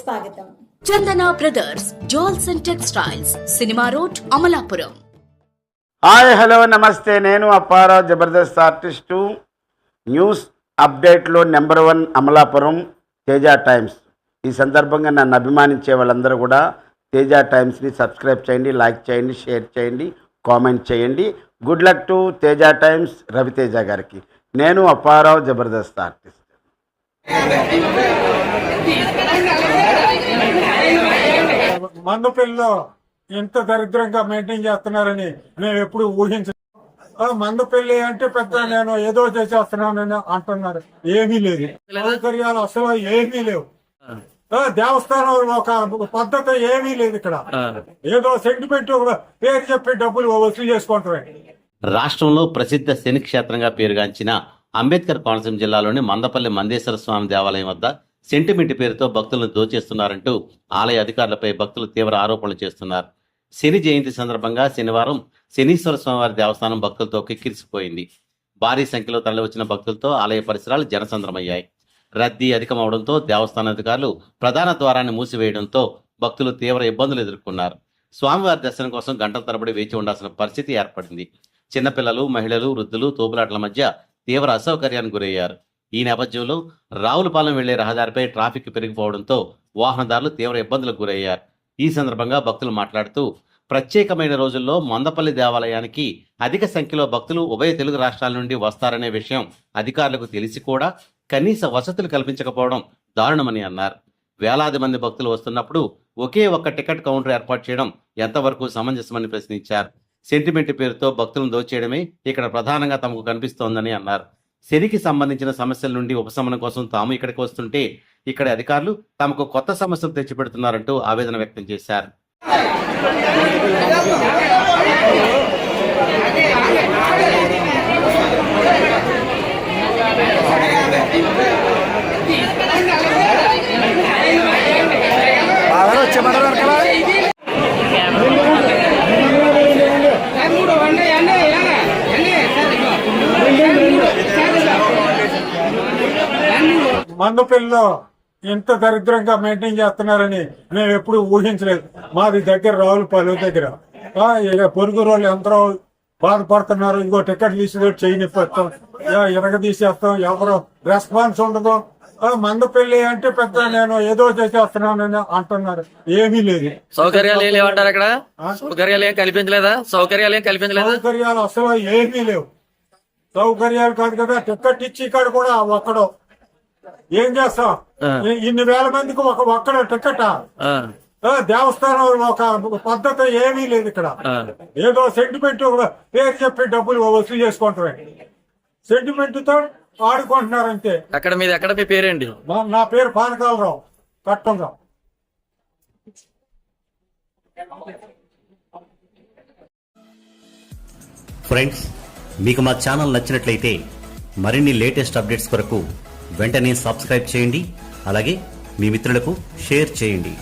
స్వాగతం. Chandana brothers jewels and textiles, cinema road, Amalapuram. Hi, hello, నమస్తే. నేను అప్పారావు, జబర్దస్త్ ఆర్టిస్టు. న్యూస్ అప్డేట్లో నెంబర్ 1 అమలాపురం తేజ టైమ్స్. ఈ సందర్భంగా నన్ను అభిమానించే వాళ్ళందరూ కూడా తేజ టైమ్స్ని సబ్స్క్రైబ్ చేయండి, లైక్ చేయండి, షేర్ చేయండి, కామెంట్ చేయండి. Good luck to Teja times Raviteja గారికి. నేను అప్పారావు, జబర్దస్త్ ఆర్టిస్ట్. మందపల్లిలో ఎంత దరిద్రంగా మెయింటైన్ చేస్తున్నారని మేము ఎప్పుడు ఊహించ. మందపల్లి అంటే పెద్ద నేను ఏదో చేసేస్తున్నానని అంటున్నారు. ఏమీ లేదు, సౌకర్యాలు అసలు ఏమీ లేవు. దేవస్థానం ఒక పద్ధతి ఏమీ లేదు. ఇక్కడ ఏదో సెంటిమెంట్ పేరు చెప్పి డబ్బులు వసూలు చేసుకుంటారు. రాష్ట్రంలో ప్రసిద్ధ శని క్షేత్రంగా పేరుగాంచిన అంబేద్కర్ కోనసీమ జిల్లాలోని మందపల్లి మందేశ్వర స్వామి దేవాలయం వద్ద సెంటిమెంట్ పేరుతో భక్తులను దోచేస్తున్నారంటూ ఆలయ అధికారులపై భక్తులు తీవ్ర ఆరోపణలు చేస్తున్నారు. శని జయంతి సందర్భంగా శనివారం శనీశ్వర స్వామివారి దేవస్థానం భక్తులతో కిక్కిరిసిపోయింది. భారీ సంఖ్యలో తరలివచ్చిన భక్తులతో ఆలయ పరిసరాలు జనసంద్రమయ్యాయి. రద్దీ అధికమవడంతో దేవస్థాన అధికారులు ప్రధాన ద్వారాన్ని మూసివేయడంతో భక్తులు తీవ్ర ఇబ్బందులు ఎదుర్కొన్నారు. స్వామివారి దర్శనం కోసం గంటల తరబడి వేచి ఉండాల్సిన పరిస్థితి ఏర్పడింది. చిన్నపిల్లలు, మహిళలు, వృద్ధులు తోపులాటల మధ్య తీవ్ర అసౌకర్యానికి గురయ్యారు. ఈ నేపథ్యంలో రావులపాలెం వెళ్లే రహదారిపై ట్రాఫిక్ పెరిగిపోవడంతో వాహనదారులు తీవ్ర ఇబ్బందులకు గురయ్యారు. ఈ సందర్భంగా భక్తులు మాట్లాడుతూ ప్రత్యేకమైన రోజుల్లో మందపల్లి దేవాలయానికి అధిక సంఖ్యలో భక్తులు ఉభయ తెలుగు రాష్ట్రాల నుండి వస్తారనే విషయం అధికారులకు తెలిసి కూడా కనీస వసతులు కల్పించకపోవడం దారుణమని అన్నారు. వేలాది మంది భక్తులు వస్తున్నప్పుడు ఒకే ఒక్క టికెట్ కౌంటర్ ఏర్పాటు చేయడం ఎంతవరకు సమంజసమని ప్రశ్నించారు. సెంటిమెంట్ పేరుతో భక్తులను దోచేయడమే ఇక్కడ ప్రధానంగా తమకు కనిపిస్తోందని అన్నారు. శనికి సంబంధించిన సమస్యల నుండి ఉపశమనం కోసం తాము ఇక్కడికి వస్తుంటే ఇక్కడి అధికారులు తమకు కొత్త సమస్యలు తెచ్చిపెడుతున్నారంటూ ఆవేదన వ్యక్తం చేశారు. మందపల్లిలో ఎంత దరిద్రంగా మెయింటైన్ చేస్తున్నారని మేము ఎప్పుడు ఊహించలేదు. మాది దగ్గర రావులపాలెం దగ్గర పొరుగు రోజులు ఎంతో బాధపడుతున్నారు. ఇంకో టికెట్ తీసి చేయనిస్తాం, ఎనగ తీసేస్తాం, ఎవరు రెస్పాన్స్ ఉండదు. మందపల్లి అంటే పెద్ద నేను ఏదో చేసేస్తున్నానని అంటున్నారు. ఏమీ లేదు, సౌకర్యాలు ఏం లేవంటారు. అక్కడ సౌకర్యాలు ఏం కల్పించలేదా? సౌకర్యాలు అసలు ఏమీ లేవు. సౌకర్యాలు కాదు కదా, టికెట్ ఇచ్చి ఇక్కడ కూడా ఒక్కడో ఏం చేస్తాం. ఇన్ని వేల మందికి ఒక్కడ టికెట్. దేవస్థానం ఒక పద్ధతి ఏమీ లేదు. ఇక్కడ ఏదో సెంటిమెంట్ పేరు చెప్పి డబ్బులు వసూలు చేసుకుంటారు. సెంటిమెంట్ తో ఆడుకుంటున్నారంతే. అక్కడ మీది ఎక్కడ? మీ పేరేంటి? నా పేరు పానకాలరావు, కట్టంరావు. ఫ్రెండ్స్, మీకు మా ఛానల్ నచ్చినట్లయితే మరిన్ని లేటెస్ట్ అప్డేట్స్ కొరకు వెంటనే సబ్స్క్రైబ్ చేయండి. అలాగే మీ మిత్రులకు షేర్ చేయండి.